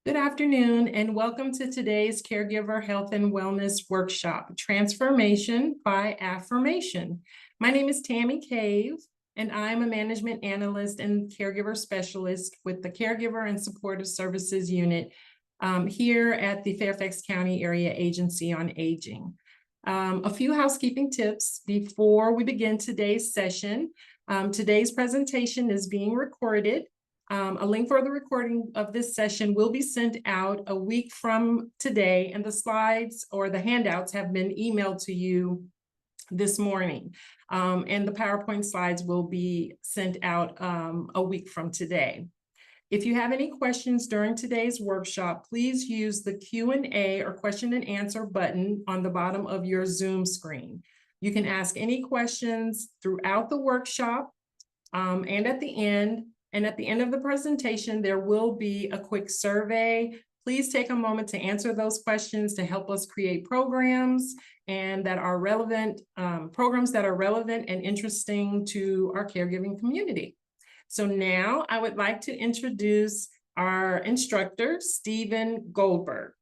Good afternoon, and welcome to today's Caregiver Health and Wellness Workshop, Transformation by Affirmation. My name is Tammy Cave, and I'm a management analyst and caregiver specialist with the Caregiver and Supportive Services Unit here at the Fairfax County Area Agency on Aging. A few housekeeping tips before we begin today's session. Today's presentation is being recorded. A link for the recording of this session will be sent out a week from today, and the slides or the handouts have been emailed to you this morning. And the PowerPoint slides will be sent out a week from today. If you have any questions during today's workshop, please use the Q&A or question and answer button on the bottom of your Zoom screen. You can ask any questions throughout the workshop and at the end. And at the end of the presentation, there will be a quick survey. Please take a moment to answer those questions to help us create programs and that are relevant, programs that are relevant and interesting to our caregiving community. So now I would like to introduce our instructor, Stephan Goldberg.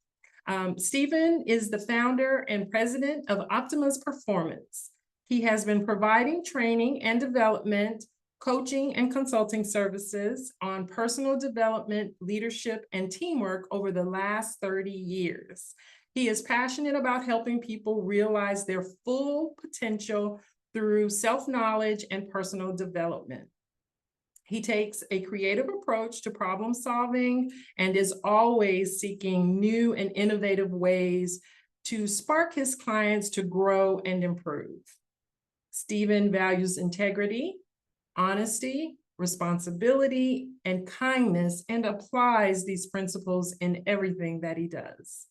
Stephan is the founder and president of Optimus Performance. He has been providing training and development, coaching and consulting services on personal development, leadership, and teamwork over the last 30 years. He is passionate about helping people realize their full potential through self-knowledge and personal development. He takes a creative approach to problem solving and is always seeking new and innovative ways to spark his clients to grow and improve. Stephan values integrity, honesty, responsibility, and kindness, and applies these principles in everything that he does.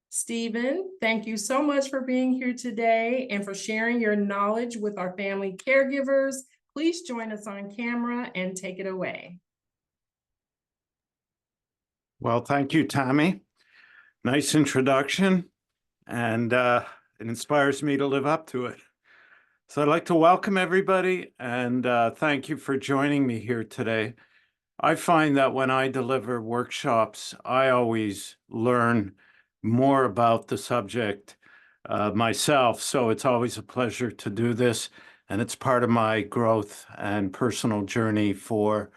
Stephan, thank you so much for being here today and for sharing your knowledge with our family caregivers. Please join us on camera and take it away. Well, thank you, Tammy. Nice introduction, and it inspires me to live up to it. So I'd like to welcome everybody and thank you for joining me here today. I find that when I deliver workshops, I always learn more about the subject myself. So it's always a pleasure to do this, and it's part of my growth and personal journey for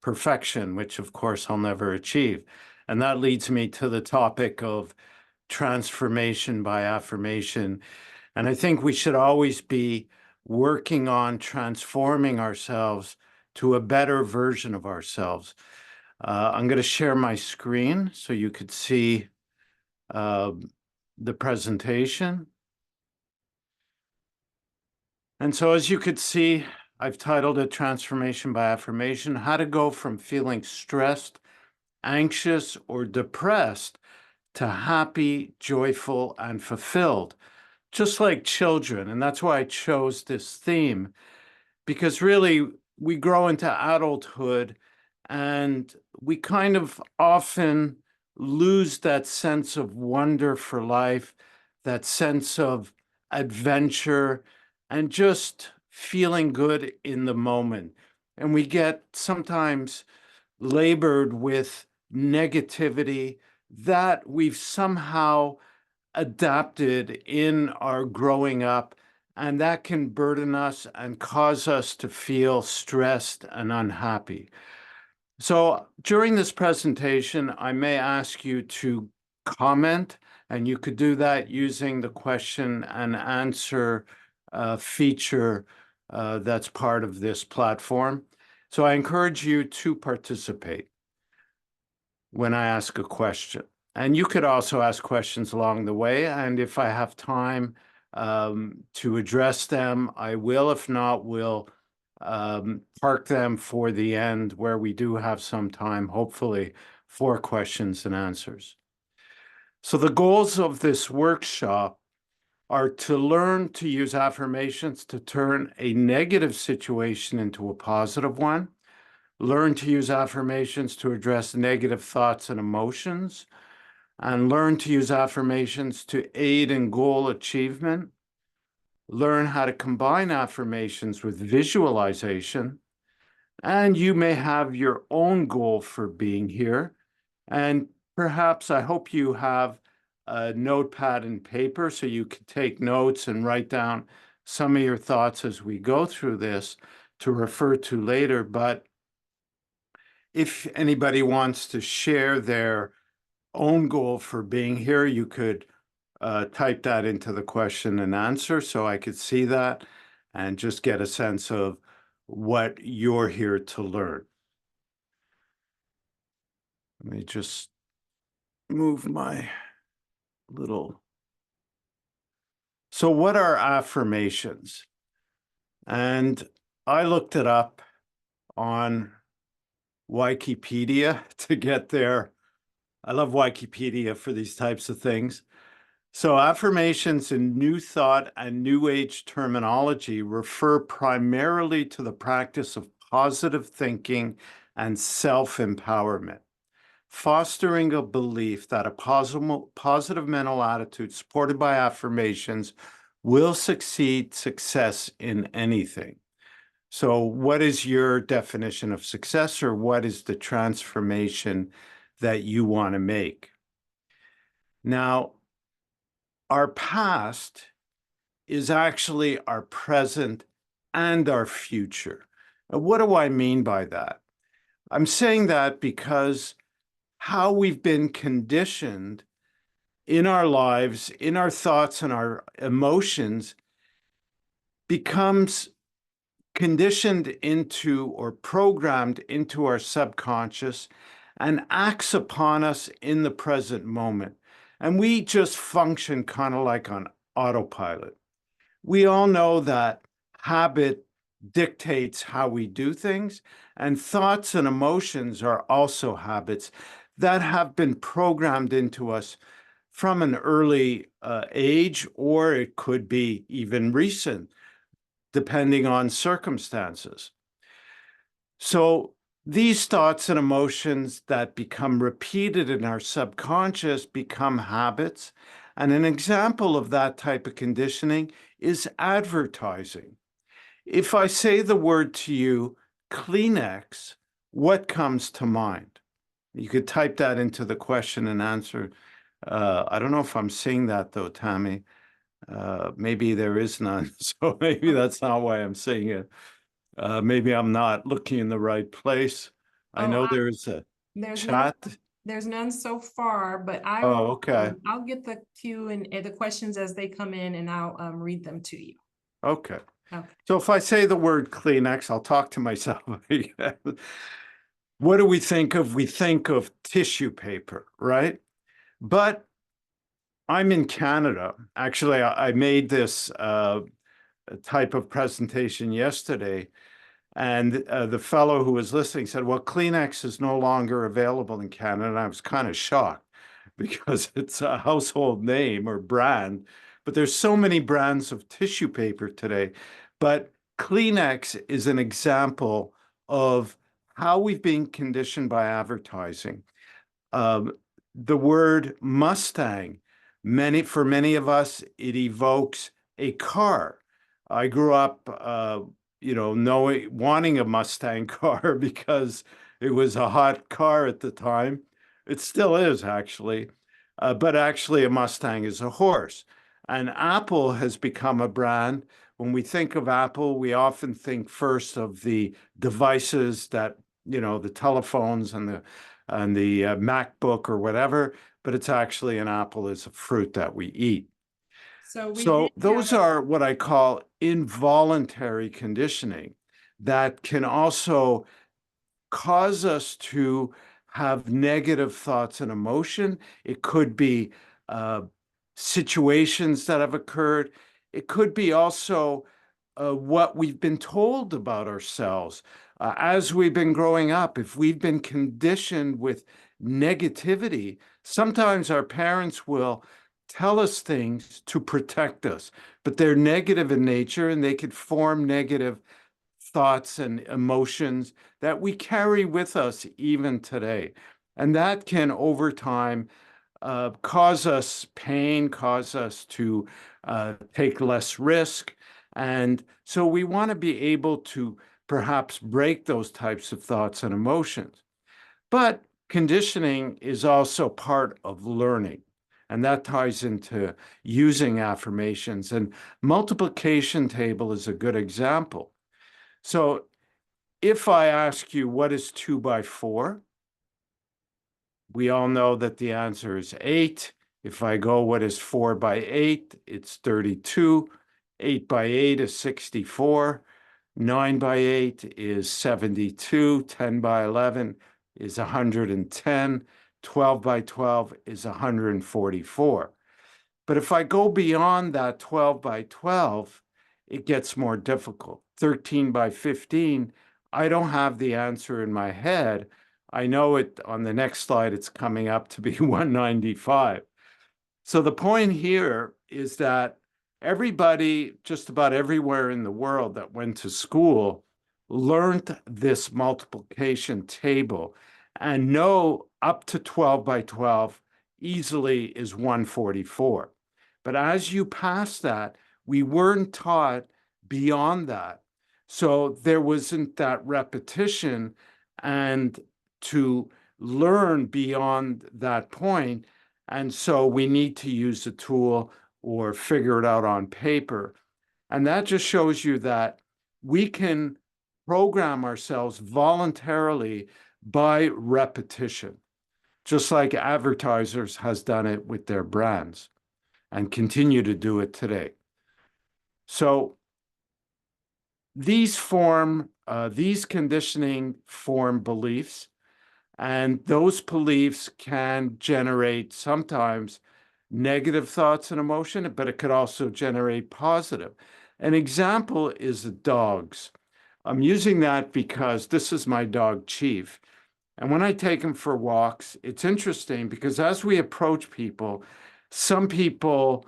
perfection, which of course I'll never achieve. And that leads me to the topic of transformation by affirmation. And I think we should always be working on transforming ourselves to a better version of ourselves. I'm going to share my screen so you could see the presentation. And so as you could see, I've titled it Transformation by Affirmation: How to Go from Feeling Stressed, Anxious, or Depressed to Happy, Joyful, and Fulfilled. Just like children. And that's why I chose this theme, because really we grow into adulthood and we kind of often lose that sense of wonder for life, that sense of adventure, and just feeling good in the moment. And we get sometimes labored with negativity that we've somehow adapted in our growing up, and that can burden us and cause us to feel stressed and unhappy. So during this presentation, I may ask you to comment, and you could do that using the question and answer feature that's part of this platform. So I encourage you to participate when I ask a question. And you could also ask questions along the way, and if I have time to address them, I will. If not, we'll park them for the end, where we do have some time, hopefully, for questions and answers. So the goals of this workshop are to learn to use affirmations to turn a negative situation into a positive one, learn to use affirmations to address negative thoughts and emotions, and learn to use affirmations to aid in goal achievement, learn how to combine affirmations with visualization, and you may have your own goal for being here, and perhaps I hope you have a notepad and paper so you can take notes and write down some of your thoughts as we go through this to refer to later. But if anybody wants to share their own goal for being here, you could type that into the question and answer so I could see that and just get a sense of what you're here to learn. Let me just move my little. So what are affirmations? And I looked it up on Wikipedia to get there. I love Wikipedia for these types of things. So affirmations in New Thought and New Age terminology refer primarily to the practice of positive thinking and self-empowerment, fostering a belief that a positive mental attitude supported by affirmations will success in anything. So what is your definition of success, or what is the transformation that you want to make? Now, our past is actually our present and our future. What do I mean by that? I'm saying that because how we've been conditioned in our lives, in our thoughts and our emotions, becomes conditioned into or programmed into our subconscious and acts upon us in the present moment. And we just function kind of like on autopilot. We all know that habit dictates how we do things, and thoughts and emotions are also habits that have been programmed into us from an early age, or it could be even recent, depending on circumstances. So these thoughts and emotions that become repeated in our subconscious become habits. And an example of that type of conditioning is advertising. If I say the word to you, Kleenex, what comes to mind? You could type that into the question and answer. I don't know if I'm seeing that though, Tammy. Maybe there is none, so maybe that's not why I'm saying it. Maybe I'm not looking in the right place. I know there's a There's none, chat. there's none so far, but I will, Oh, okay. I'll get the cue and the questions as they come in, and I'll read them to you. Okay. Okay. So if I say the word Kleenex, I'll talk to myself. What do we think of? We think of tissue paper, right? But I'm in Canada. Actually, I made this type of presentation yesterday, and the fellow who was listening said, well, Kleenex is no longer available in Canada. And I was kind of shocked because it's a household name or brand, but there's so many brands of tissue paper today. But Kleenex is an example of how we've been conditioned by advertising. The word Mustang, for many of us, it evokes a car. I grew up, wanting a Mustang car because it was a hot car at the time. It still is, actually. But actually, a Mustang is a horse. And Apple has become a brand. When we think of Apple, we often think first of the devices that, the telephones and the MacBook or whatever, but it's actually an apple is a fruit that we eat. So we So did those are what I call involuntary conditioning that can also cause us to have negative thoughts and emotion. It could be situations that have occurred. It could be also what we've been told about ourselves as we've been growing up. If we've been conditioned with negativity, sometimes our parents will tell us things to protect us, but they're negative in nature, and they could form negative thoughts and emotions that we carry with us even today. And that can, over time, cause us pain, cause us to take less risk. And so we want to be able to perhaps break those types of thoughts and emotions. But conditioning is also part of learning. And that ties into using affirmations. And multiplication table is a good example. So if I ask you, what is 2 by 4? We all know that the answer is 8. If I go, what is 4 by 8? It's 32. 8 by 8 is 64. 9 by 8 is 72. 10 by 11 is 110. 12 by 12 is 144. But if I go beyond that 12 by 12, it gets more difficult. 13 by 15, I don't have the answer in my head. I know it on the next slide, it's coming up to be 195. So the point here is that everybody, just about everywhere in the world that went to school, learned this multiplication table and know up to 12 by 12 easily is 144. But as you pass that, we weren't taught beyond that. So there wasn't that repetition and to learn beyond that point. And so we need to use a tool or figure it out on paper. And that just shows you that we can program ourselves voluntarily by repetition, just like advertisers has done it with their brands and continue to do it today. So these conditioning form beliefs, and those beliefs can generate sometimes negative thoughts and emotion, but it could also generate positive. An example is the dogs. I'm using that because this is my dog, Chief. And when I take him for walks, it's interesting because as we approach people, some people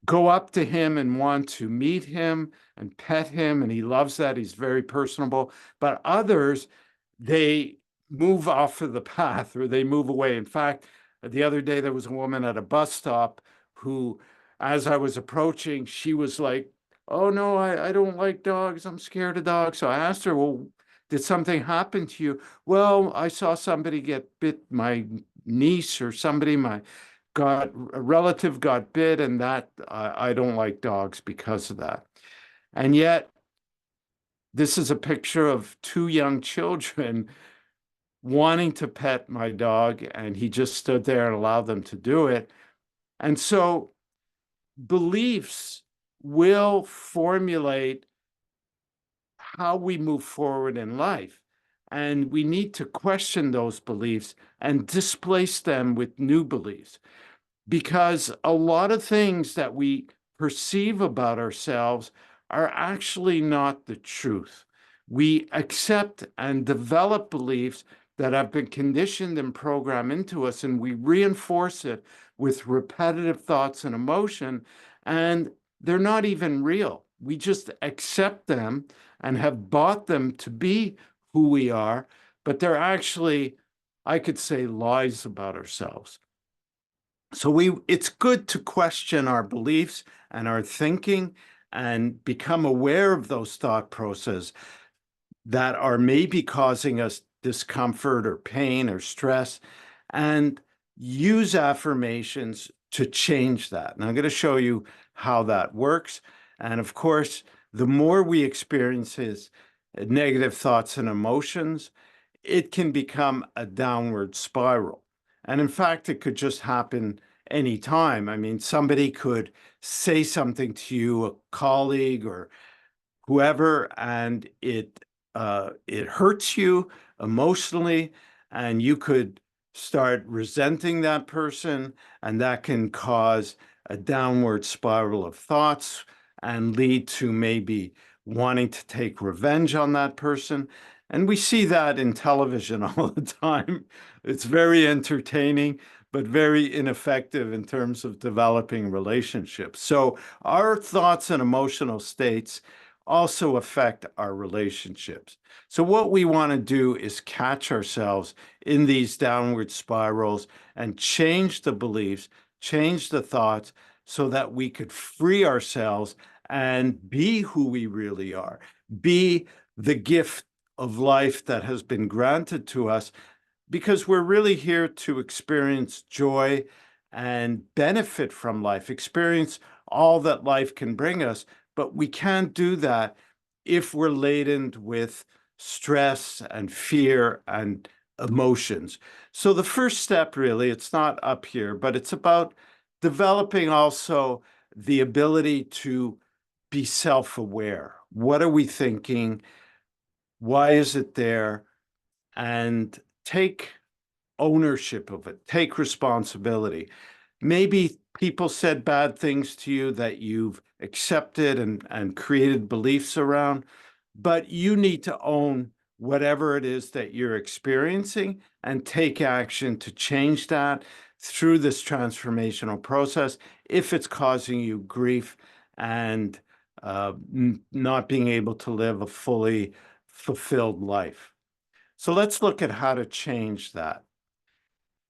go up to him and want to meet him and pet him, and he loves that. He's very personable. But others, they move off of the path or they move away. In fact, the other day there was a woman at a bus stop who, as I was approaching, she was like, "Oh no, I don't like dogs. I'm scared of dogs." So I asked her, "Well, did something happen to you?" "Well, I saw somebody get bit, my niece or somebody, a relative got bit, and that I don't like dogs because of that." And yet, this is a picture of 2 young children wanting to pet my dog, and he just stood there and allowed them to do it. And so beliefs will formulate how we move forward in life. And we need to question those beliefs and displace them with new beliefs. Because a lot of things that we perceive about ourselves are actually not the truth. We accept and develop beliefs that have been conditioned and programmed into us, and we reinforce it with repetitive thoughts and emotion, and they're not even real. We just accept them and have bought them to be who we are, but they're actually, I could say, lies about ourselves. So it's good to question our beliefs and our thinking and become aware of those thought processes that are maybe causing us discomfort or pain or stress, and use affirmations to change that. And I'm going to show you how that works. And of course, the more we experience negative thoughts and emotions, it can become a downward spiral. And in fact, it could just happen anytime. I mean, somebody could say something to you, a colleague or whoever, and it hurts you emotionally, and you could start resenting that person, and that can cause a downward spiral of thoughts and lead to maybe wanting to take revenge on that person. And we see that in television all the time. It's very entertaining, but very ineffective in terms of developing relationships. So our thoughts and emotional states also affect our relationships. So what we want to do is catch ourselves in these downward spirals and change the beliefs, change the thoughts, so that we could free ourselves and be who we really are, be the gift of life that has been granted to us, because we're really here to experience joy and benefit from life, experience all that life can bring us. But we can't do that if we're laden with stress and fear and emotions. So the first step, really, it's not up here, but it's about developing also the ability to be self-aware. What are we thinking? Why is it there? And take ownership of it, take responsibility. Maybe people said bad things to you that you've accepted and created beliefs around, but you need to own whatever it is that you're experiencing and take action to change that through this transformational process if it's causing you grief and not being able to live a fully fulfilled life. So let's look at how to change that.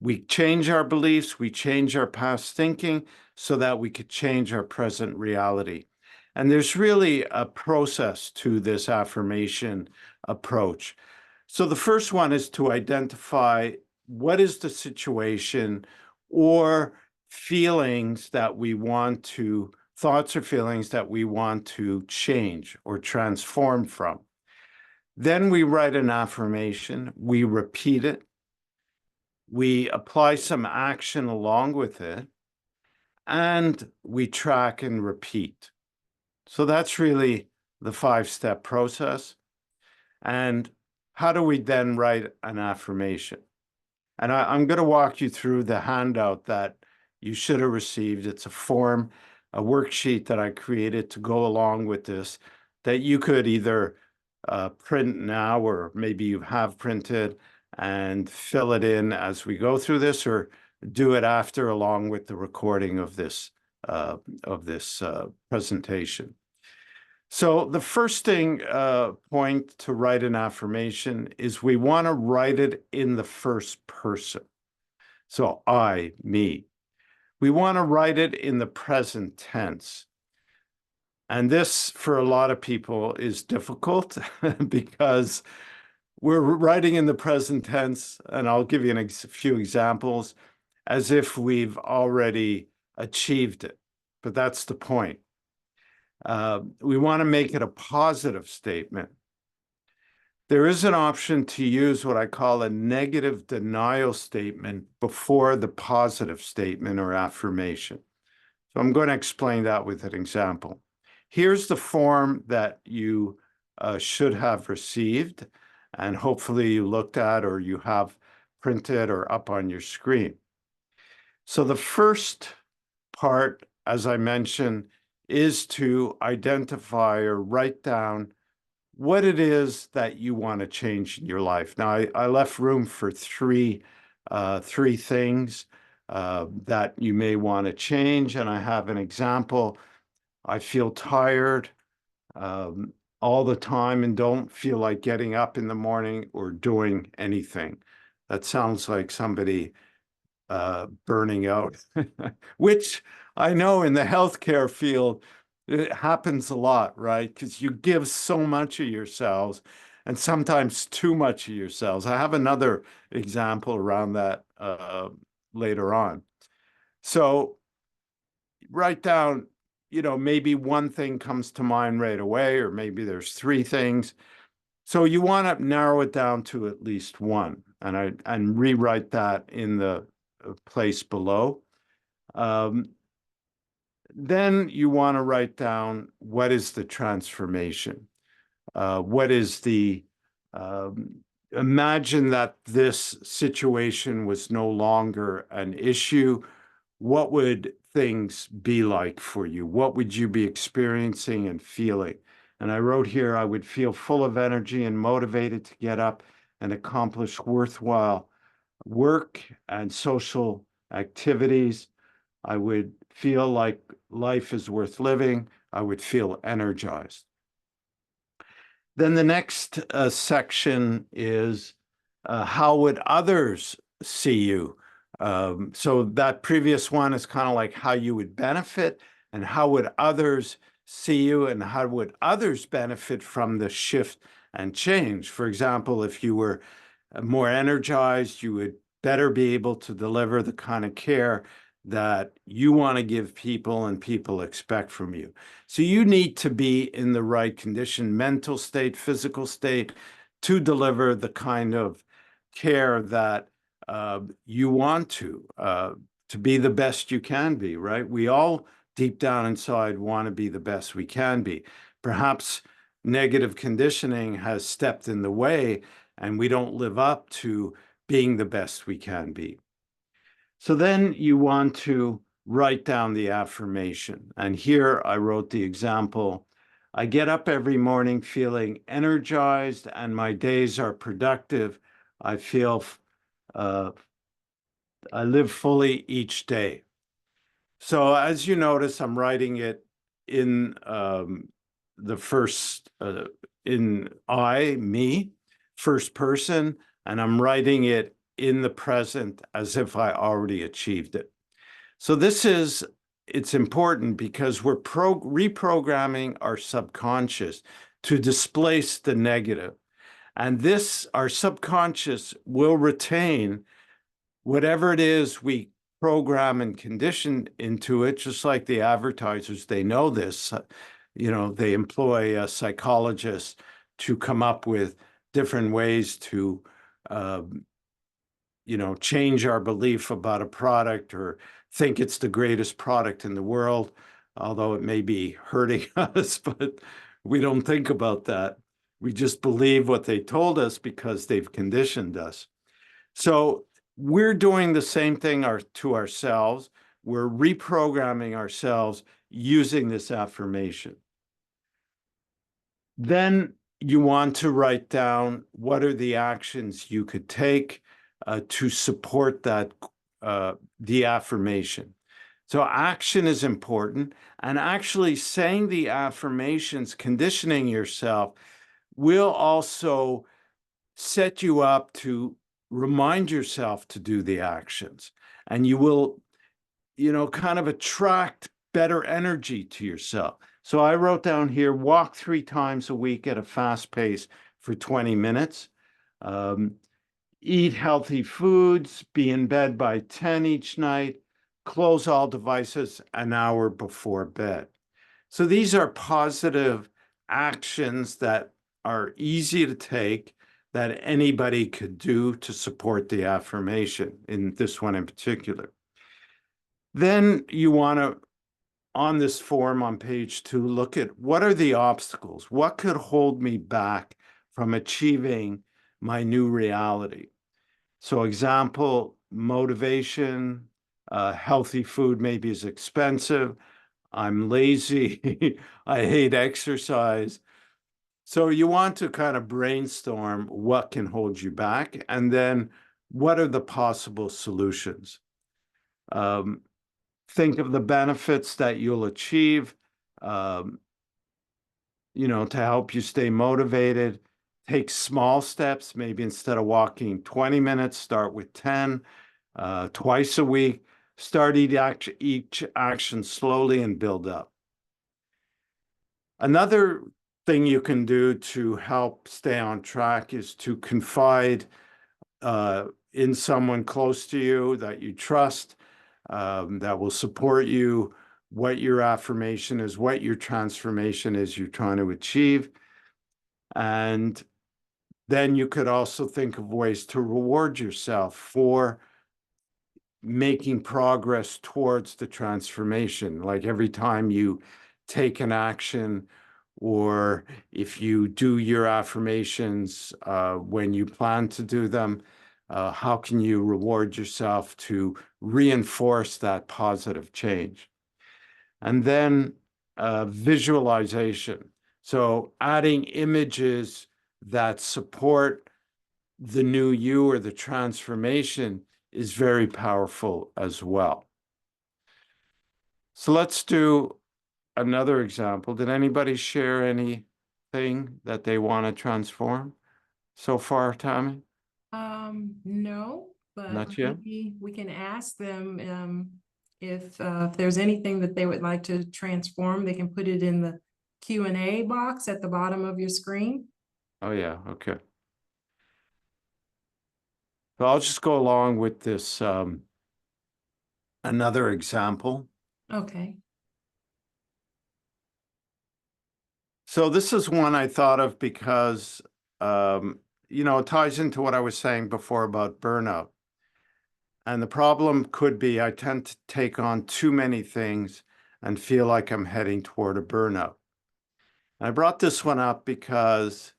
We change our beliefs, we change our past thinking so that we could change our present reality. And there's really a process to this affirmation approach. So the first one is to identify what is the situation or feelings that we want to, thoughts or feelings that we want to change or transform from. Then we write an affirmation, we repeat it, we apply some action along with it, and we track and repeat. So that's really the 5-step process. And how do we then write an affirmation? And I'm going to walk you through the handout that you should have received. It's a form, a worksheet that I created to go along with this that you could either print now, or maybe you have printed, and fill it in as we go through this, or do it after along with the recording of this presentation. So the first point to write an affirmation is we want to write it in the first person. So I, me. We want to write it in the present tense. And this, for a lot of people, is difficult because we're writing in the present tense, and I'll give you a few examples, as if we've already achieved it. But that's the point. We want to make it a positive statement. There is an option to use what I call a negative denial statement before the positive statement or affirmation. So I'm going to explain that with an example. Here's the form that you should have received, and hopefully you looked at or you have printed or up on your screen. So the first part, as I mentioned, is to identify or write down what it is that you want to change in your life. Now, I left room for three things that you may want to change, and I have an example. I feel tired all the time and don't feel like getting up in the morning or doing anything. That sounds like somebody burning out, which I know in the healthcare field, it happens a lot, right? Because you give so much of yourselves and sometimes too much of yourselves. I have another example around that later on. So write down, maybe one thing comes to mind right away, or maybe there's 3 things. So you want to narrow it down to at least one, and rewrite that in the place below. Then you want to write down what is the transformation. What is the imagine that this situation was no longer an issue. What would things be like for you? What would you be experiencing and feeling? And I wrote here, I would feel full of energy and motivated to get up and accomplish worthwhile work and social activities. I would feel like life is worth living. I would feel energized. Then the next section is how would others see you? So that previous one is kind of like how you would benefit, and how would others see you, and how would others benefit from the shift and change? For example, if you were more energized, you would better be able to deliver the kind of care that you want to give people and people expect from you. So you need to be in the right condition, mental state, physical state, to deliver the kind of care that you want to be the best you can be, right? We all deep down inside want to be the best we can be. Perhaps negative conditioning has stepped in the way and we don't live up to being the best we can be. So then you want to write down the affirmation. And here I wrote the example. I get up every morning feeling energized and my days are productive. I feel I live fully each day. So as you notice, I'm writing it in the first, in I, me, first person, and I'm writing it in the present as if I already achieved it. So it's important because we're reprogramming our subconscious to displace the negative. And our subconscious will retain whatever it is we program and condition into it, just like the advertisers, they know this. They employ psychologists to come up with different ways to change our belief about a product or think it's the greatest product in the world, although it may be hurting us, but we don't think about that. We just believe what they told us because they've conditioned us. So we're doing the same thing to ourselves. We're reprogramming ourselves using this affirmation. Then you want to write down what are the actions you could take to support that, the affirmation. So action is important, and actually saying the affirmations, conditioning yourself, will also set you up to remind yourself to do the actions, and you will, kind of attract better energy to yourself. So I wrote down here, walk 3 times a week at a fast pace for 20 minutes. Eat healthy foods, be in bed by 10 each night, close all devices an hour before bed. So these are positive actions that are easy to take that anybody could do to support the affirmation, in this one in particular. Then you want to, on this form on page 2, look at what are the obstacles? What could hold me back from achieving my new reality? So example, motivation, healthy food maybe is expensive. I'm lazy. I hate exercise. So you want to kind of brainstorm what can hold you back, and then what are the possible solutions? Think of the benefits that you'll achieve, to help you stay motivated. Take small steps. Maybe instead of walking 20 minutes, start with 10, twice a week. Start each action slowly and build up. Another thing you can do to help stay on track is to confide in someone close to you that you trust, that will support you, what your affirmation is, what your transformation is you're trying to achieve. And then you could also think of ways to reward yourself for making progress towards the transformation. Like every time you take an action, or if you do your affirmations when you plan to do them, how can you reward yourself to reinforce that positive change? And then visualization. So adding images that support the new you or the transformation is very powerful as well. So let's do another example. Did anybody share anything that they want to transform so far, Tommy? No, but Not yet? maybe we can ask them if there's anything that they would like to transform, they can put it in the Q&A box at the bottom of your screen. Oh, yeah. Okay. So I'll just go along with this another example. Okay. So this is one I thought of because it ties into what I was saying before about burnout. And the problem could be I tend to take on too many things and feel like I'm heading toward a burnout. And I brought this one up because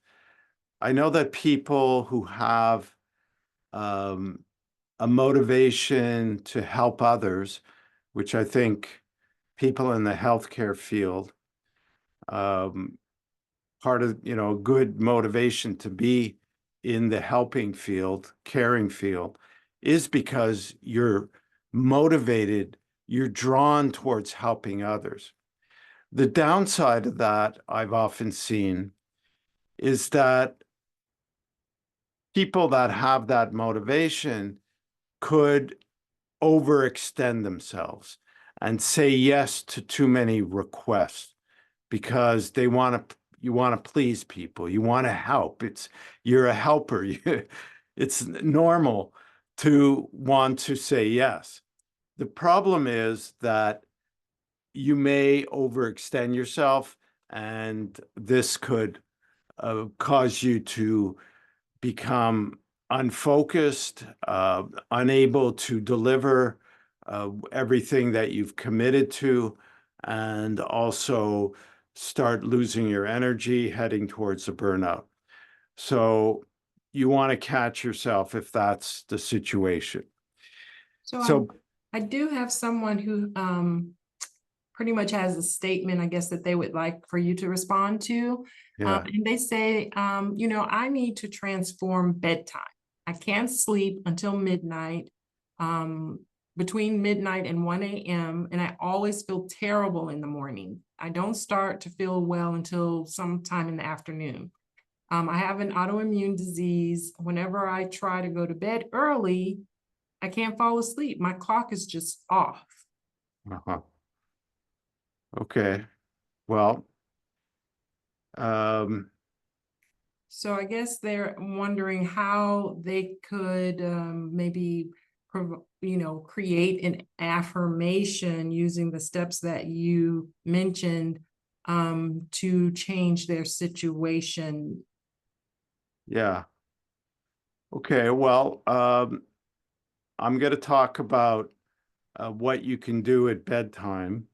I know that people who have um, a motivation to help others, which I think people in the healthcare field, um, part of, a good motivation to be in the helping field, caring field, is because you're motivated, you're drawn towards helping others. The downside of that I've often seen is that people that have that motivation could overextend themselves and say yes to too many requests because you want to please people, you want to help. You're a helper. It's normal to want to say yes. The problem is that you may overextend yourself, and this could cause you to become unfocused, unable to deliver everything that you've committed to, and also start losing your energy, heading towards a burnout. So you want to catch yourself if that's the situation. So So, I do have someone who pretty much has a statement, I guess, that they would like for you to respond to. yeah, And they say, I need to transform bedtime. I can't sleep until midnight, between midnight and 1 a.m. And I always feel terrible in the morning. I don't start to feel well until sometime in the afternoon. I have an autoimmune disease. Whenever I try to go to bed early, I can't fall asleep. My clock is just off. uh-huh. Okay. Well, So I guess they're wondering how they could maybe, create an affirmation using the steps that you mentioned to change their situation. yeah. Okay. Well, I'm going to talk about what you can do at bedtime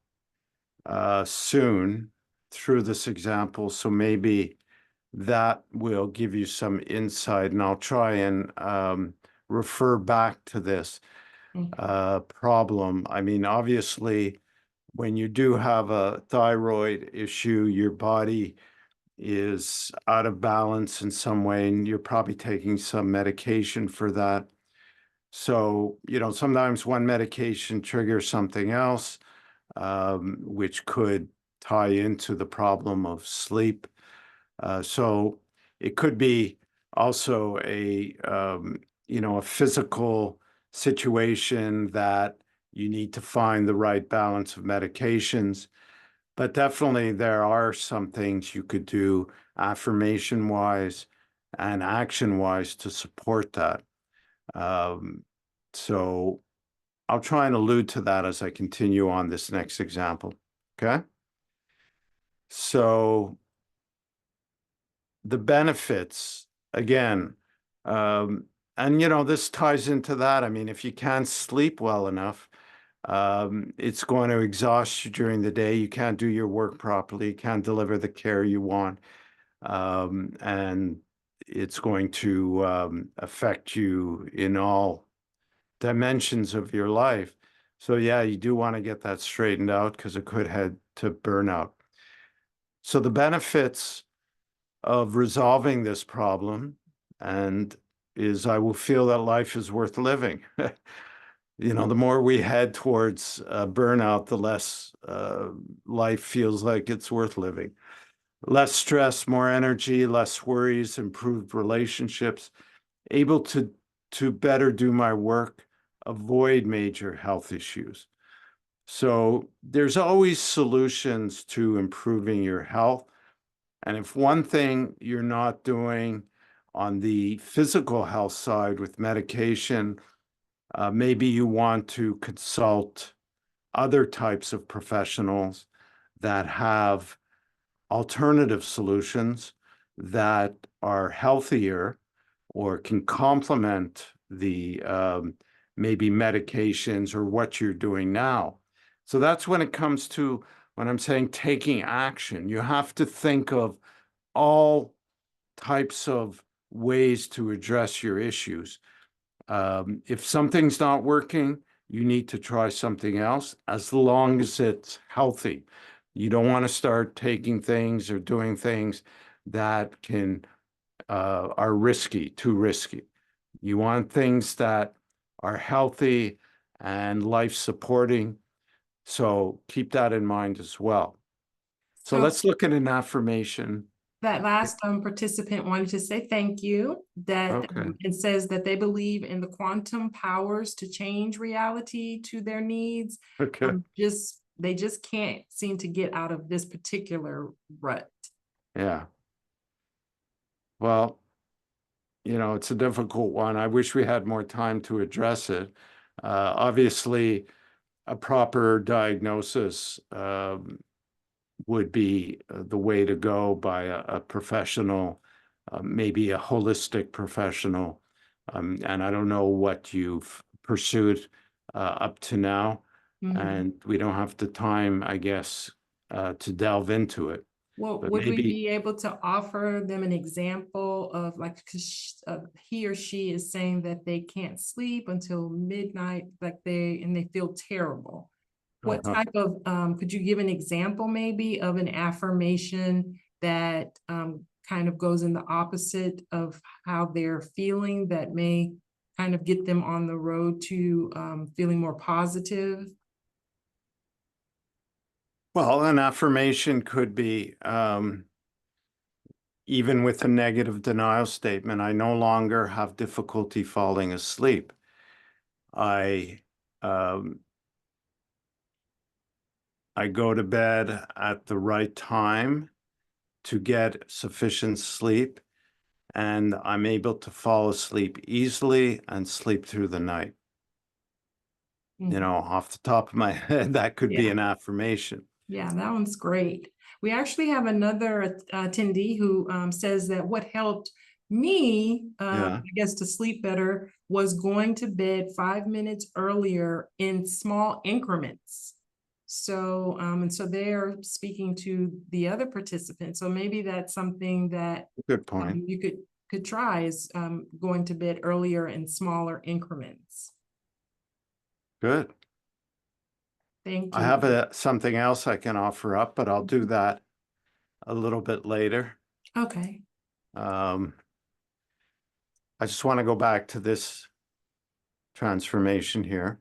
soon through this example. So maybe that will give you some insight, and I'll try and refer back to this problem. I mean, obviously, when you do have a thyroid issue, your body is out of balance in some way, and you're probably taking some medication for that. So, sometimes one medication triggers something else, which could tie into the problem of sleep. So it could be also a physical situation that you need to find the right balance of medications. But definitely there are some things you could do affirmation wise and action wise to support that. Um, so I'll try and allude to that as I continue on this next example. Okay. So the benefits, again, and this ties into that. I mean, if you can't sleep well enough, it's going to exhaust you during the day. You can't do your work properly, you can't deliver the care you want. And it's going to affect you in all dimensions of your life. So yeah, you do want to get that straightened out because it could head to burnout. So the benefits of resolving this problem and is I will feel that life is worth living. The more we head towards burnout, the less life feels like it's worth living. Less stress, more energy, less worries, improved relationships, able to better do my work, avoid major health issues. So there's always solutions to improving your health. And if one thing you're not doing On the physical health side with medication, maybe you want to consult other types of professionals that have alternative solutions that are healthier or can complement the maybe medications or what you're doing now. So that's when it comes to when I'm saying taking action. You have to think of all types of ways to address your issues. If something's not working, you need to try something else as long as it's healthy. You don't want to start taking things or doing things that can are risky, too risky. You want things that are healthy and life supporting. So keep that in mind as well. So So let's look at an affirmation. that last participant wanted to say thank you, that Okay. it says that they believe in the quantum powers to change reality to their needs. Okay. They just can't seem to get out of this particular rut. Yeah. Well, it's a difficult one. I wish we had more time to address it. Obviously, a proper diagnosis would be the way to go by a professional, maybe a holistic professional. And I don't know what you've pursued up to now. Mhm. And we don't have the time, I guess, to delve into it. Well, But would we maybe, be able to offer them an example of like, because he or she is saying that they can't sleep until midnight, like they feel terrible. What type of, could you give an example maybe of an affirmation that kind of goes in the opposite of how they're feeling that may kind of get them on the road to feeling more positive? well, an affirmation could be, even with a negative denial statement, I no longer have difficulty falling asleep. I um, I go to bed at the right time to get sufficient sleep, and I'm able to fall asleep easily and sleep through the night. Off the top of my head, that could be Yeah. an affirmation. Yeah, that one's great. We actually have another attendee who says that what helped me, Yeah. I guess, to sleep better was going to bed 5 minutes earlier in small increments. So, and so they're speaking to the other participants. So maybe that's something that Good point. you could try is going to bed earlier in smaller increments. Good. Thank I you. have something else I can offer up, but I'll do that a little bit later. Okay. I just want to go back to this transformation here.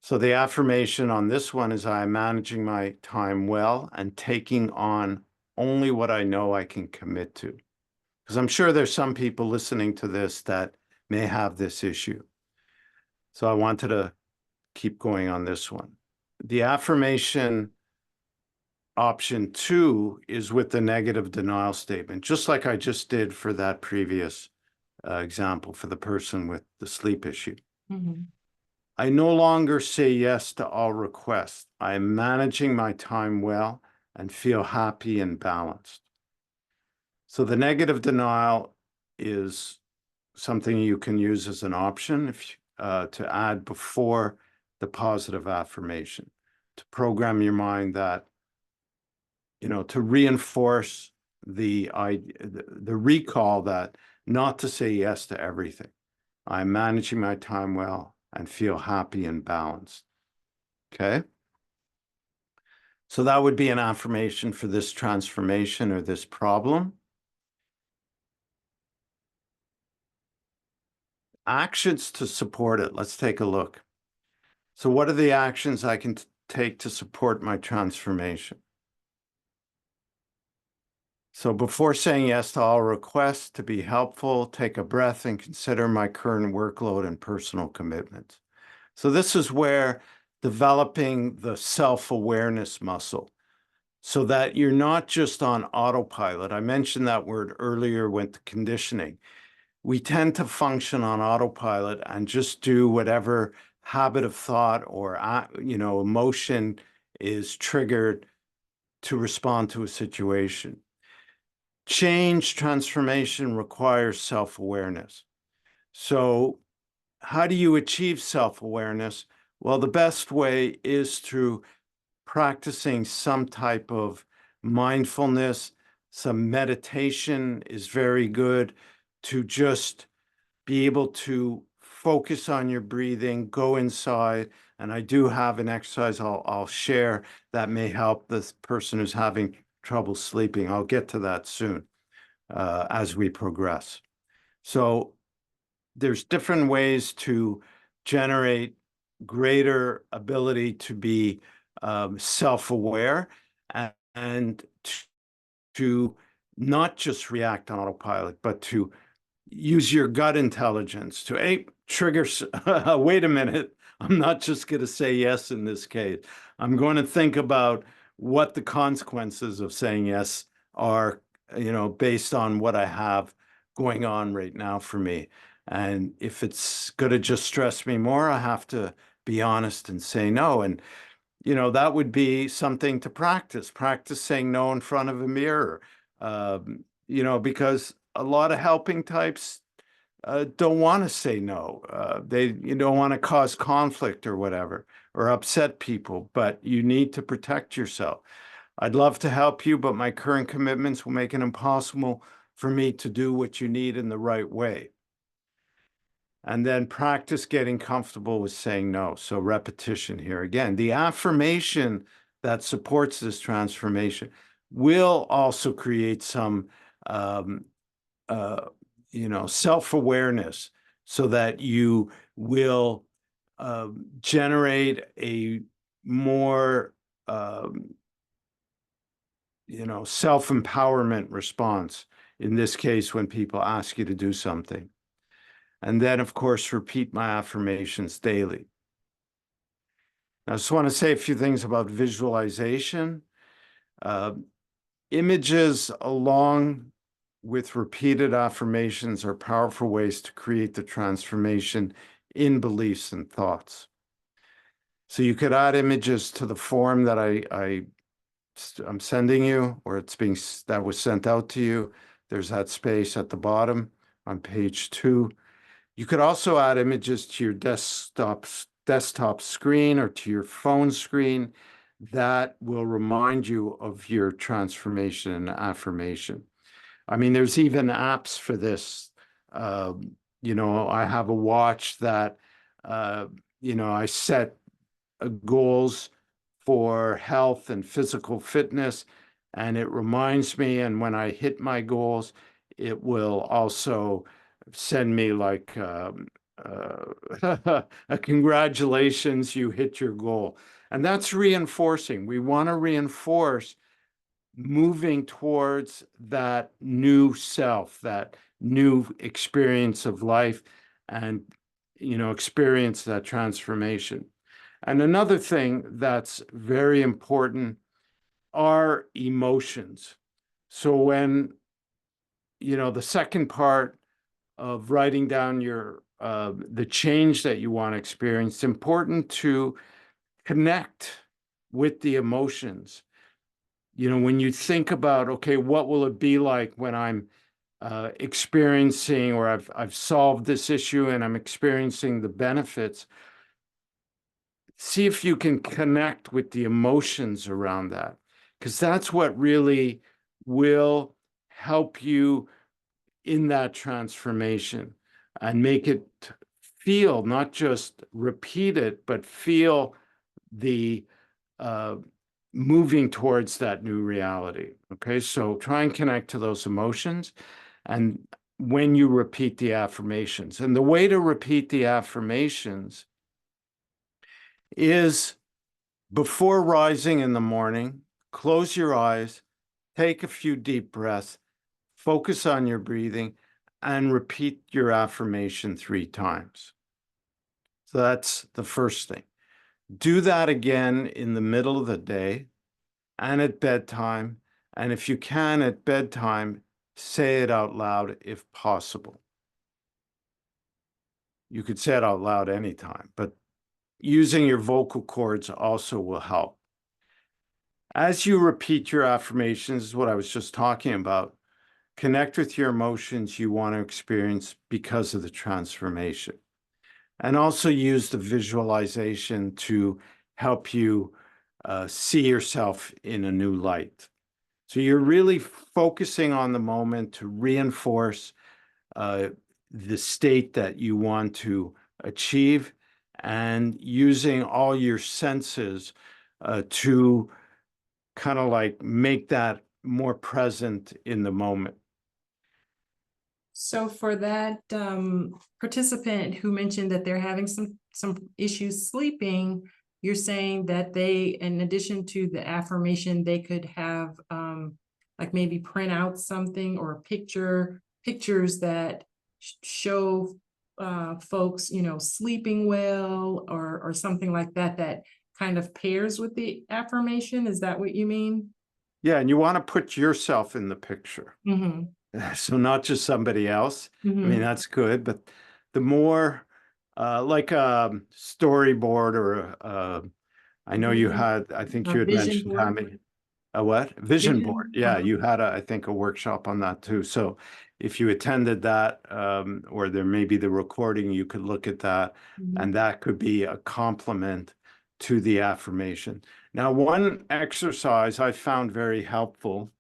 So the affirmation on this one is I'm managing my time well and taking on only what I know I can commit to. Because I'm sure there's some people listening to this that may have this issue. So I wanted to keep going on this one. The affirmation option 2 is with the negative denial statement, just like I just did for that previous example for the person with the sleep issue. Mhm. I no longer say yes to all requests. I am managing my time well and feel happy and balanced. So the negative denial is something you can use as an option to add before the positive affirmation, to program your mind that, to reinforce the recall that not to say yes to everything. I'm managing my time well and feel happy and balanced. Okay. So that would be an affirmation for this transformation or this problem. Actions to support it. Let's take a look. So what are the actions I can take to support my transformation? So before saying yes to all requests, to be helpful, take a breath and consider my current workload and personal commitments. So this is where developing the self-awareness muscle. so that you're not just on autopilot. I mentioned that word earlier with the conditioning. We tend to function on autopilot and just do whatever habit of thought or emotion is triggered to respond to a situation. Change, transformation requires self-awareness. So how do you achieve self-awareness? Well, the best way is through practicing some type of mindfulness. Some meditation is very good to just be able to focus on your breathing, go inside. And I do have an exercise I'll share that may help this person who's having trouble sleeping. I'll get to that soon as we progress. So there's different ways to generate greater ability to be self-aware and to not just react on autopilot, but to use your gut intelligence to, hey, trigger, wait a minute, I'm not just going to say yes in this case. I'm going to think about what the consequences of saying yes are, based on what I have going on right now for me. And if it's going to just stress me more, I have to be honest and say no. And, that would be something to practice saying no in front of a mirror, because a lot of helping types don't want to say no. You don't want to cause conflict or whatever, or upset people, but you need to protect yourself. I'd love to help you, but my current commitments will make it impossible for me to do what you need in the right way. And then practice getting comfortable with saying no. So repetition here. Again, the affirmation that supports this transformation will also create some self-awareness so that you will generate a more self-empowerment response, in this case, when people ask you to do something. And then, of course, repeat my affirmations daily. I just want to say a few things about visualization. Images along with repeated affirmations are powerful ways to create the transformation in beliefs and thoughts. So you could add images to the form that I'm sending you, or that was sent out to you. There's that space at the bottom on page 2. You could also add images to your desktop screen or to your phone screen that will remind you of your transformation and affirmation. I mean, there's even apps for this. I have a watch that, I set goals for health and physical fitness, and it reminds me, and when I hit my goals, it will also send me like a congratulations, you hit your goal. And that's reinforcing. We want to reinforce moving towards that new self, that new experience of life, and experience that transformation. And another thing that's very important are emotions. So when the second part of writing down your the change that you want to experience, it's important to connect with the emotions. When you think about, okay, what will it be like when I'm experiencing, or I've solved this issue and I'm experiencing the benefits, see if you can connect with the emotions around that, because that's what really will help you in that transformation and make it feel, not just repeat it, but feel the moving towards that new reality. Okay, so try and connect to those emotions. And when you repeat the affirmations, and the way to repeat the affirmations is before rising in the morning, close your eyes, take a few deep breaths, focus on your breathing, and repeat your affirmation 3 times. So that's the first thing. Do that again in the middle of the day. and at bedtime. And if you can, at bedtime, say it out loud if possible. You could say it out loud anytime, but using your vocal cords also will help. As you repeat your affirmations, is what I was just talking about, connect with your emotions you want to experience because of the transformation. And also use the visualization to help you see yourself in a new light. So you're really focusing on the moment to reinforce the state that you want to achieve, and using all your senses to kind of like make that more present in the moment. So for that participant who mentioned that they're having some issues sleeping, you're saying that they, in addition to the affirmation, they could have like maybe print out something or pictures that show folks, you know, sleeping well or something like that, that kind of pairs with the affirmation. Is that what you mean? Yeah, and you want to put yourself in the picture. Mm-hmm. So not just somebody else. I mean, Mm-hmm. that's good, but the more like a storyboard or I know you had, I think A you had vision mentioned, board. Tammy, a what? Vision board. Vision. Yeah, you had, I think, a workshop on that too. So if you attended that, or there may be the recording, you could look at that, Mhm. and that could be a complement to the affirmation. Now, one exercise I found very helpful,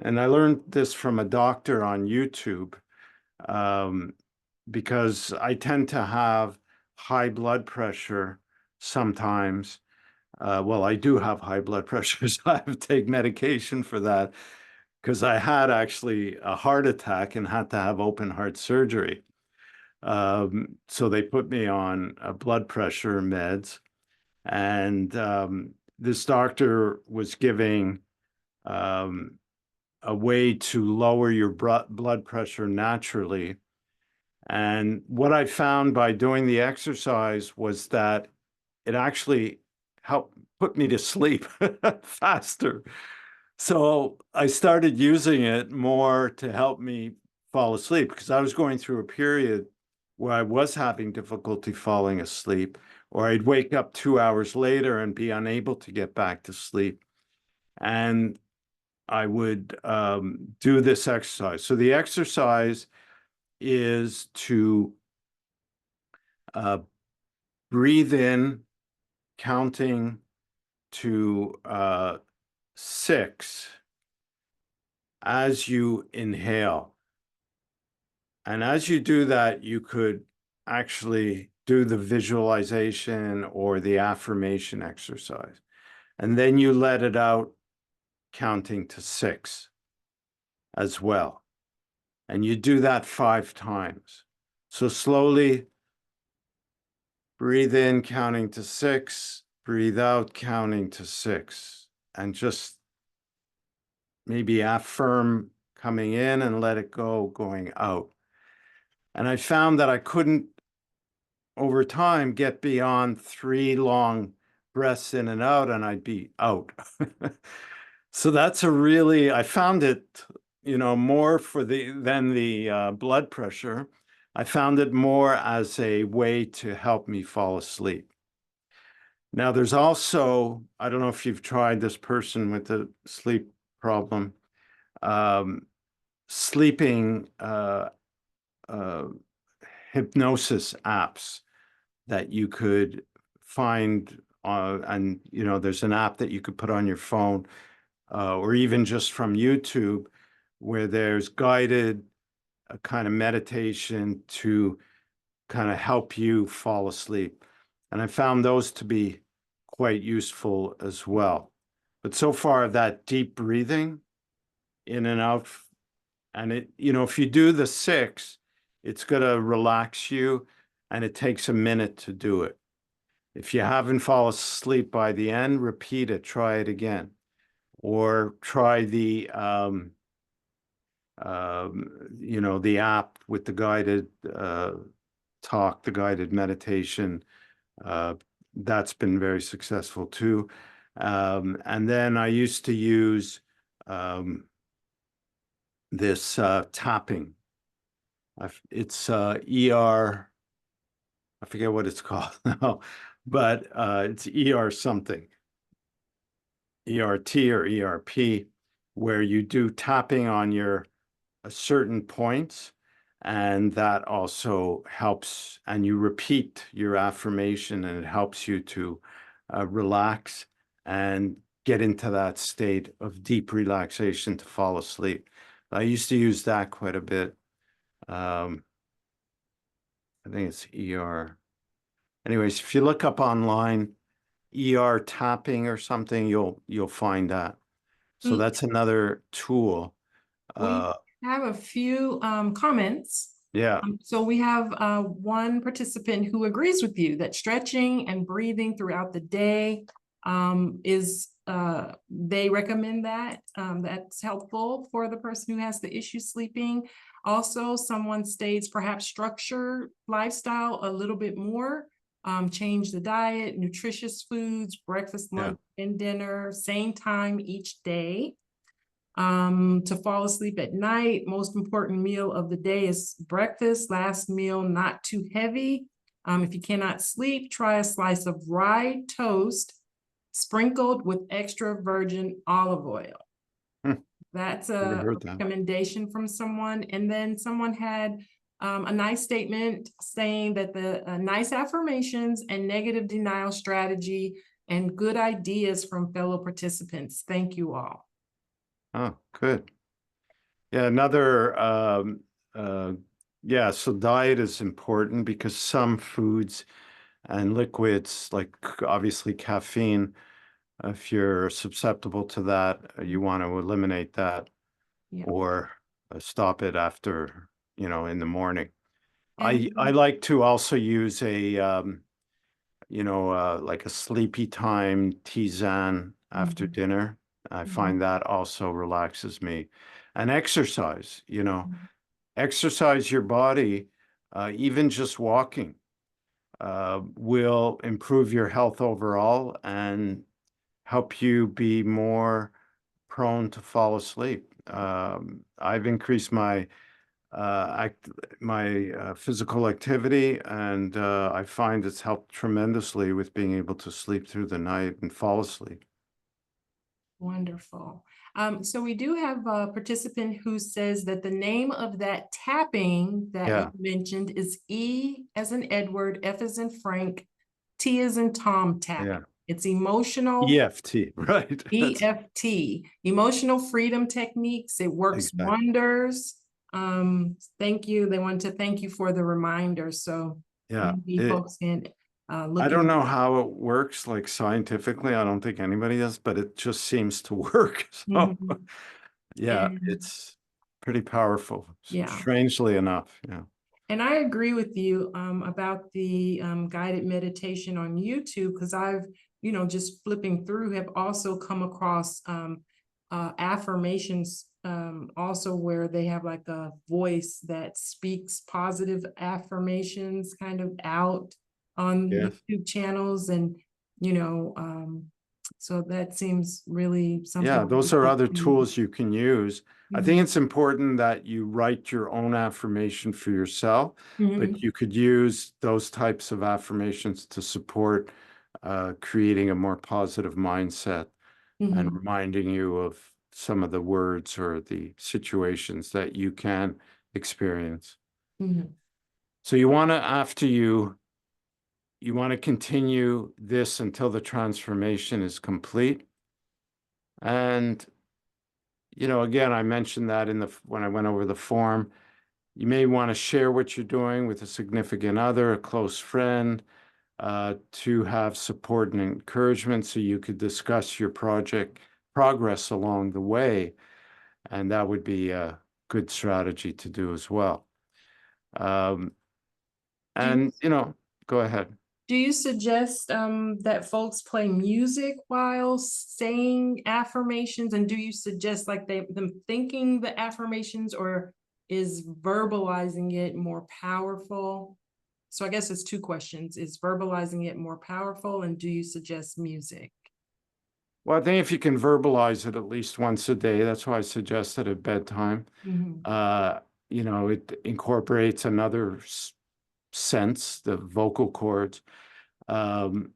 and I learned this from a doctor on YouTube, um, because I tend to have high blood pressure sometimes. Well, I do have high blood pressure, so I have to take medication for that because I had actually a heart attack and had to have open heart surgery. So they put me on blood pressure meds, and this doctor was giving um, a way to lower your blood pressure naturally. And what I found by doing the exercise was that it actually helped put me to sleep faster. So I started using it more to help me fall asleep, because I was going through a period where I was having difficulty falling asleep, or I'd wake up 2 hours later and be unable to get back to sleep. And I would do this exercise. So the exercise is to breathe in, counting to 6 as you inhale. And as you do that, you could actually do the visualization or the affirmation exercise. And then you let it out, counting to 6 as well. And you do that 5 times. So slowly breathe in, counting to 6, breathe out, counting to 6, and just maybe affirm coming in and let it go going out. And I found that I couldn't, over time, get beyond 3 long breaths in and out, and I'd be out. So that's a really, I found it, more for than the blood pressure. I found it more as a way to help me fall asleep. Now, there's also, I don't know if you've tried this, person with a sleep problem, um, sleeping uh, hypnosis apps that you could find, and there's an app that you could put on your phone, or even just from YouTube, where there's guided kind of meditation to kind of help you fall asleep. And I found those to be quite useful as well. But so far, that deep breathing in and out, and if you do the 6, it's going to relax you, and it takes a minute to do it. If you haven't fallen asleep by the end, repeat it, try it again, or try the the app with the guided talk, the guided meditation. That's been very successful too. And then I used to use this tapping. It's ER, I forget what it's called now, but it's ER something, ERT or ERP, where you do tapping on your certain points, and that also helps, and you repeat your affirmation, and it helps you to relax and get into that state of deep relaxation to fall asleep. I used to use that quite a bit. I think it's ER. Anyways, if you look up online, ER tapping or something, you'll find that. So Mm, that's another tool. We Uh, have a few comments. yeah, So we have one participant who agrees with you that stretching and breathing throughout the day they recommend that. That's helpful for the person who has the issue sleeping. Also, someone states perhaps structure lifestyle a little bit more, change the diet, nutritious foods, breakfast, yeah. lunch, and dinner, same time each day. To fall asleep at night, most important meal of the day is breakfast, last meal, not too heavy. If you cannot sleep, try a slice of rye toast sprinkled with extra virgin olive oil. Hmm, That's never a heard that. recommendation from someone. And then someone had a nice statement saying that the nice affirmations and negative denial strategy and good ideas from fellow participants. Thank you all. Oh, good. Yeah, another yeah, so diet is important because some foods and liquids, like obviously caffeine, if you're susceptible to that, you want to eliminate that Yeah. or stop it after, in the morning. I And like to also use a like a sleepy time tisane after Mhm. dinner. I Mhm. find that also relaxes me. And exercise, Mhm. exercise your body, even just walking, will improve your health overall and help you be more prone to fall asleep. I've increased my physical activity, and I find it's helped tremendously with being able to sleep through the night and fall asleep. Wonderful. So we do have a participant who says that the name of that tapping that you Yeah, mentioned is E as in Edward, F as in Frank, T as in Tom tapping. yeah. It's emotional EFT, right? That's EFT, emotional freedom techniques. It works exactly. wonders. Thank you. They want to thank you for the reminder. So Yeah. maybe folks can I look don't into know that. how it works, like scientifically. I don't think anybody does, but it just seems to work. So, Mhm. yeah, And it's pretty powerful, yeah. strangely enough. Yeah. And I agree with you about the guided meditation on YouTube because I've, just flipping through, have also come across affirmations also where they have like a voice that speaks positive affirmations kind of out on Yes. YouTube channels. And, you know, um, so that seems really Yeah, something. those are other tools you can use. I think Mhm. it's important that you write your own affirmation for yourself, but Mhm. you could use those types of affirmations to support creating a more positive mindset and Mhm. reminding you of some of the words or the situations that you can experience. Mhm. So you want to continue this until the transformation is complete. And again, I mentioned that when I went over the form. You may want to share what you're doing with a significant other, a close friend, to have support and encouragement so you could discuss your project progress along the way. And that would be a good strategy to do as well. Um, Do you and, go ahead. Do you suggest that folks play music while saying affirmations? And do you suggest like them thinking the affirmations, or is verbalizing it more powerful? So I guess it's two questions. Is verbalizing it more powerful, and do you suggest music? Well, I think if you can verbalize it at least once a day, that's why I suggested at bedtime. Mhm. You know, it incorporates another sense, the vocal cords. Um,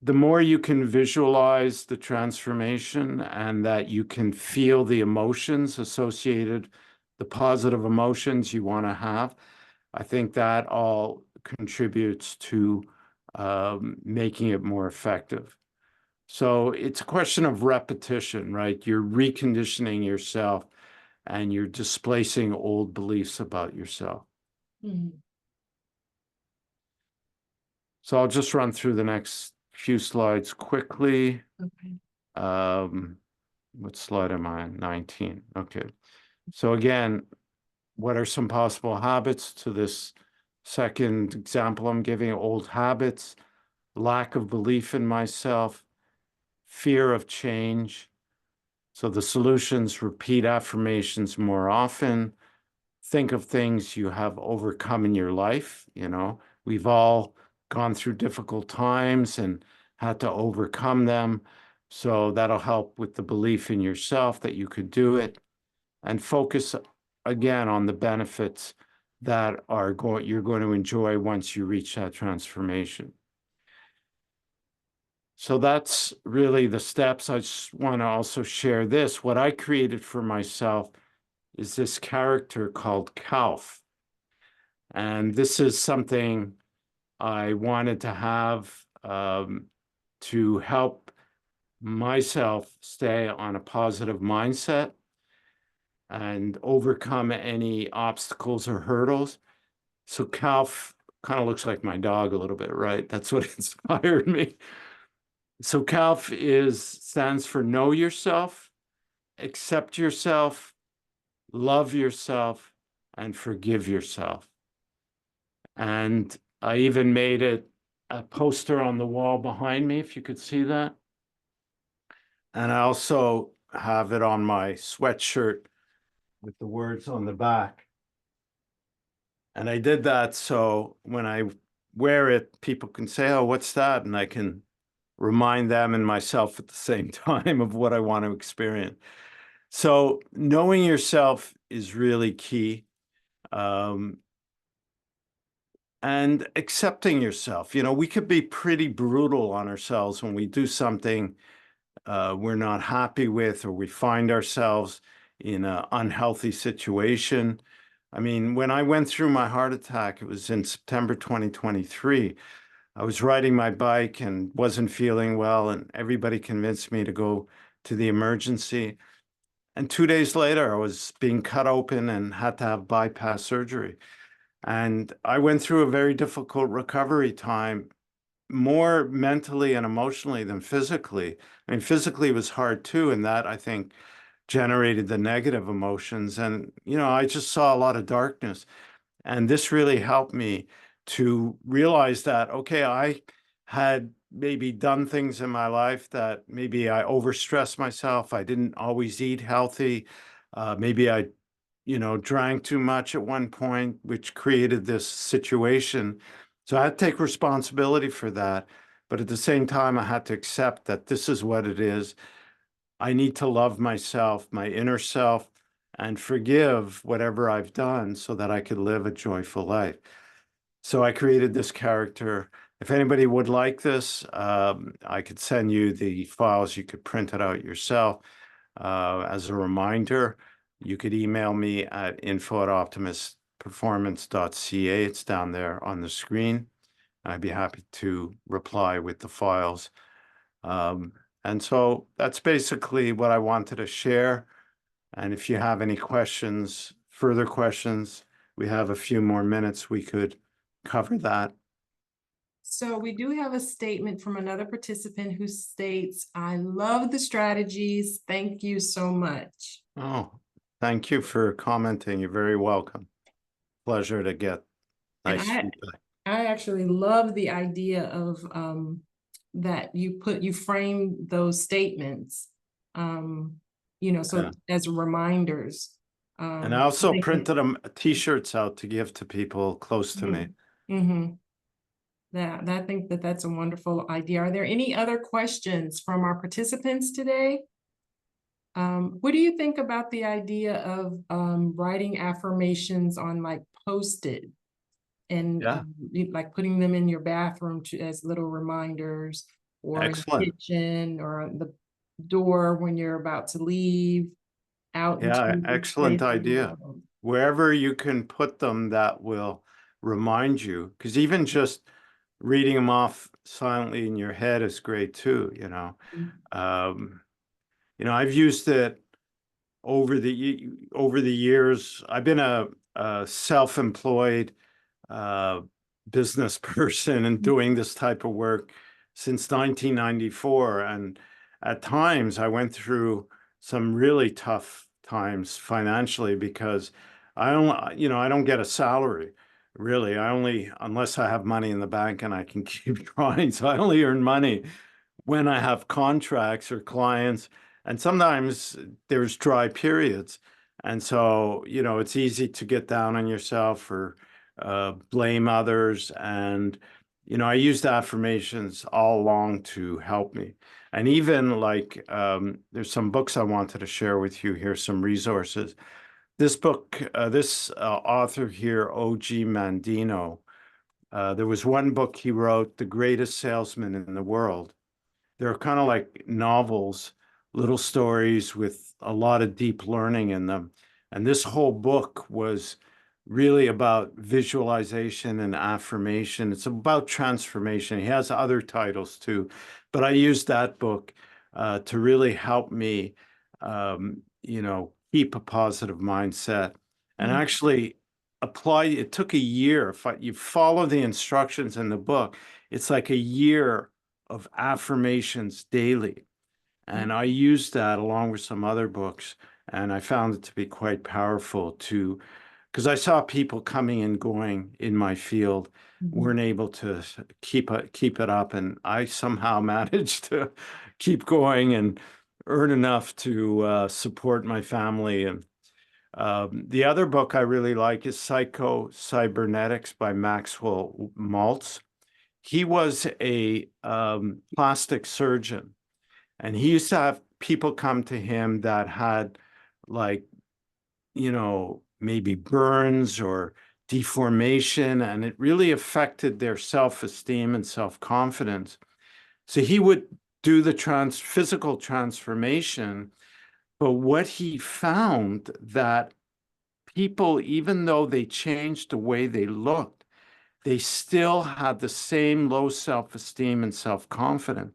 the more you can visualize the transformation and that you can feel the emotions associated, the positive emotions you want to have, I think that all contributes to making it more effective. So it's a question of repetition, right? You're reconditioning yourself and you're displacing old beliefs about yourself. Mhm. So I'll just run through the next few slides quickly. Okay. What slide am I on? 19. Okay. So again, what are some possible habits to this second example I'm giving? Old habits, lack of belief in myself, fear of change. So the solutions: repeat affirmations more often, think of things you have overcome in your life. You know, we've all gone through difficult times and had to overcome them. So that'll help with the belief in yourself that you could do it, and focus again on the benefits that you're going to enjoy once you reach that transformation. So that's really the steps. I just want to also share this. What I created for myself is this character called Calf. And this is something I wanted to have to help myself stay on a positive mindset and overcome any obstacles or hurdles. So Calf kind of looks like my dog a little bit, right? That's what inspired me. So CALF stands for know yourself, accept yourself, love yourself, and forgive yourself. And I even made it a poster on the wall behind me, if you could see that. And I also have it on my sweatshirt with the words on the back. And I did that so when I wear it, people can say, oh, what's that? And I can remind them and myself at the same time of what I want to experience. So knowing yourself is really key. And accepting yourself. You know, we could be pretty brutal on ourselves when we do something we're not happy with, or we find ourselves in an unhealthy situation. I mean, when I went through my heart attack, it was in September 2023. I was riding my bike and wasn't feeling well, and everybody convinced me to go to the emergency. And 2 days later, I was being cut open and had to have bypass surgery. And I went through a very difficult recovery time, more mentally and emotionally than physically. I mean, physically was hard too, and that I think generated the negative emotions. And, you know, I just saw a lot of darkness. And this really helped me to realize that, okay, I had maybe done things in my life that maybe I overstressed myself. I didn't always eat healthy. Maybe I, you know, drank too much at one point, which created this situation. So I had to take responsibility for that. But at the same time, I had to accept that this is what it is. I need to love myself, my inner self, and forgive whatever I've done so that I could live a joyful life. So I created this character. If anybody would like this, I could send you the files. You could print it out yourself. As a reminder, you could email me at info@optimusperformance.ca. It's down there on the screen. I'd be happy to reply with the files. And so that's basically what I wanted to share. And if you have any questions, further questions, we have a few more minutes, we could cover that. So we do have a statement from another participant who states, I love the strategies. Thank you so much. Oh, thank you for commenting. You're very welcome. Pleasure to get And nice feedback. I actually love the idea of that you frame those statements, you know, so Yeah. as reminders. And I I also think printed them T-shirts out to give to people close to me. mm-hmm. I think that that's a wonderful idea. Are there any other questions from our participants today? What do you think about the idea of writing affirmations on like Post-it and Yeah, like putting them in your bathroom as little reminders, or in the excellent. kitchen, or on the door when you're about to leave out into Yeah, the excellent crazy idea. world? Wherever you can put them that will remind you, because even just reading them off silently in your head is great too, you know. Um, I've used it over the years. I've been a self-employed uh, business person and doing this type of work since 1994. And at times I went through some really tough times financially because I don't get a salary really. Unless I have money in the bank and I can keep trying. So I only earn money when I have contracts or clients. And sometimes there's dry periods. And so, it's easy to get down on yourself or blame others. And, I used affirmations all along to help me. And even like, there's some books I wanted to share with you here, some resources. This book, this author here, O.G. Mandino, there was one book he wrote, The Greatest Salesman in the World. They're kind of like novels, little stories with a lot of deep learning in them. And this whole book was really about visualization and affirmation. It's about transformation. He has other titles too, but I used that book to really help me, keep a positive mindset and Mhm. actually apply. It took a year. If you follow the instructions in the book, it's like a year of affirmations daily. And I used that along with some other books, and I found it to be quite powerful to, because I saw people coming and going in my field, Mhm. weren't able to keep it up, and I somehow managed to keep going and earn enough to support my family. And the other book I really like is Psycho Cybernetics by Maxwell Maltz. He was a plastic surgeon, and he used to have people come to him that had, like, maybe burns or deformation, and it really affected their self-esteem and self-confidence. So he would do the physical transformation, but what he found that people, even though they changed the way they looked, they still had the same low self-esteem and self-confidence.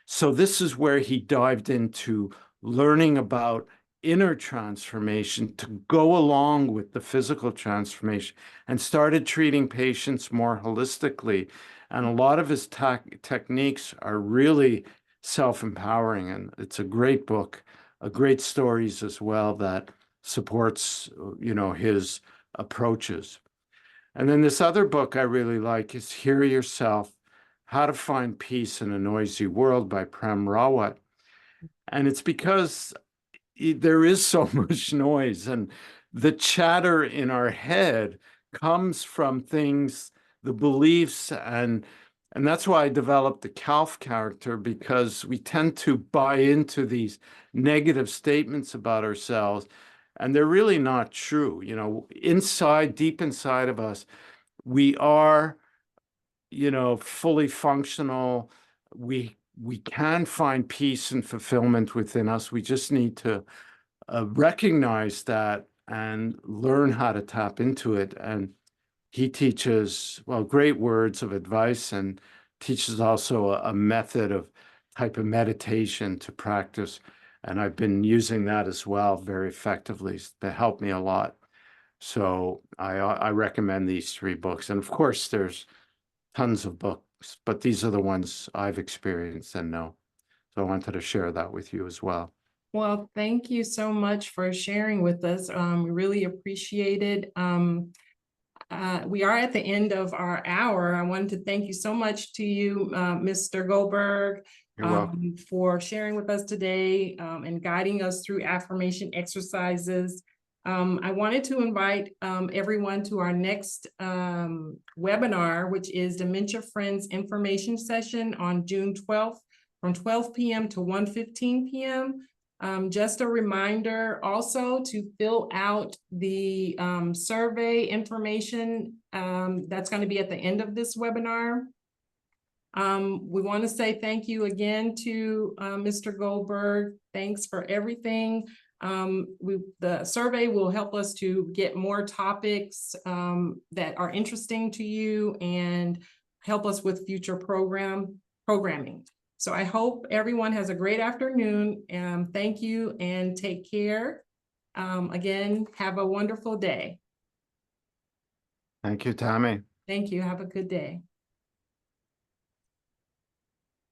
So this is where he dived into learning about inner transformation to go along with the physical transformation and started treating patients more holistically. And a lot of his techniques are really self-empowering. And it's a great book, a great stories as well that supports, his approaches. And then this other book I really like is Hear Yourself, How to Find Peace in a Noisy World by Prem Rawat. And it's because there is so much noise, and the chatter in our head comes from things, the beliefs, and that's why I developed the Calf character, because we tend to buy into these negative statements about ourselves, and they're really not true. Inside, deep inside of us, we are, fully functional. We can find peace and fulfillment within us. We just need to recognize that and learn how to tap into it. And he teaches, well, great words of advice, and teaches also a method of type of meditation to practice. And I've been using that as well very effectively to help me a lot. So I recommend these three books. And of course, there's tons of books, but these are the ones I've experienced and know. So I wanted to share that with you as well. Well, thank you so much for sharing with us. We really appreciate it. We are at the end of our hour. I wanted to thank you so much to you, Mr. Goldberg, You're welcome. for sharing with us today and guiding us through affirmation exercises. I wanted to invite everyone to our next webinar, which is Dementia Friends Information Session on June 12th from 12 p.m. to 1:15 p.m. Just a reminder also to fill out the survey information that's going to be at the end of this webinar. We want to say thank you again to Mr. Goldberg. Thanks for everything. The survey will help us to get more topics that are interesting to you and help us with future programming. So I hope everyone has a great afternoon. Thank you and take care. Again, have a wonderful day. Thank you, Tammy. Thank you. Have a good day.